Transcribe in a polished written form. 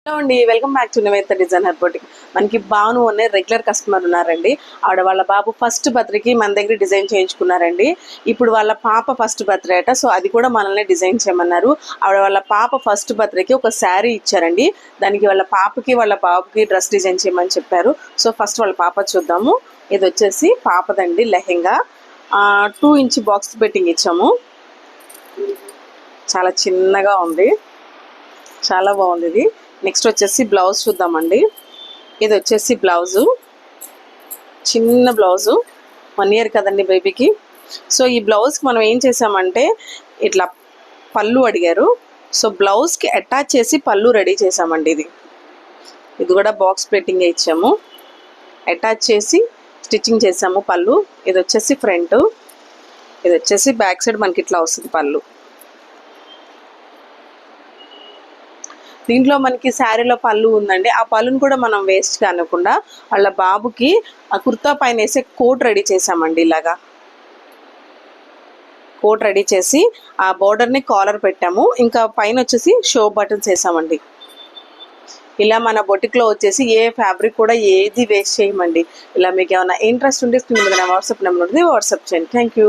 Hello అండి, welcome back to Nivedita designer boutique. మనకి భాను అనే రెగ్యులర్ కస్టమర్ ఉన్నారండి. ఆవిడ వాళ్ళ బాబు ఫస్ట్ బర్త్డేకి మన దగ్గర డిజైన్ చేయించుకున్నారండి. ఇప్పుడు వాళ్ళ పాప ఫస్ట్ బర్త్డే అట, సో అది కూడా మనల్ని డిజైన్ చేయమన్నారు. ఆవిడ వాళ్ళ పాప ఫస్ట్ బర్త్డేకి ఒక శారీ ఇచ్చారండి. దానికి వాళ్ళ పాపకి వాళ్ళ బాబుకి డ్రెస్ డిజైన్ చేయమని చెప్పారు. సో ఫస్ట్ వాళ్ళ పాప చూద్దాము. ఇది వచ్చేసి పాపదండి లెహెంగా. 2 ఇంచ్ బాక్స్ బెట్టింగ్ ఇచ్చాము. చాలా చిన్నగా ఉంది, చాలా బాగుంది ఇది. నెక్స్ట్ వచ్చేసి బ్లౌజ్ చూద్దామండి. ఇది వచ్చేసి బ్లౌజు, చిన్న బ్లౌజు, 1 ఇయర్ కదండి బేబీకి. సో ఈ బ్లౌజ్కి మనం ఏం చేసామంటే ఇట్లా పళ్ళు అడిగారు, సో బ్లౌజ్కి అటాచ్ చేసి పళ్ళు రెడీ చేసామండి. ఇది కూడా బాక్స్ ప్లేటింగే ఇచ్చాము, అటాచ్ చేసి స్టిచ్చింగ్ చేసాము పళ్ళు. ఇది వచ్చేసి ఫ్రంట్, ఇది వచ్చేసి బ్యాక్ సైడ్ మనకి ఇట్లా వస్తుంది పళ్ళు. దీంట్లో మనకి శారీలో పళ్ళు ఉందండి. ఆ పళ్ళును కూడా మనం వేస్ట్ కానకుండా వాళ్ళ బాబుకి ఆ కుర్తా పైన వేసే కోట్ రెడీ చేసామండి. ఇలాగా కోట్ రెడీ చేసి ఆ బోర్డర్ని కాలర్ పెట్టాము. ఇంకా పైన వచ్చేసి షో బటన్స్ వేసామండి. ఇలా మన బొటిక్లో వచ్చేసి ఏ ఫ్యాబ్రిక్ కూడా ఏది వేస్ట్ చేయమండి. ఇలా మీకు ఏమైనా ఇంట్రెస్ట్ ఉంటే నా వాట్సాప్ నెంబర్ ఉంటుంది, వాట్సాప్ చేయండి. Thank you.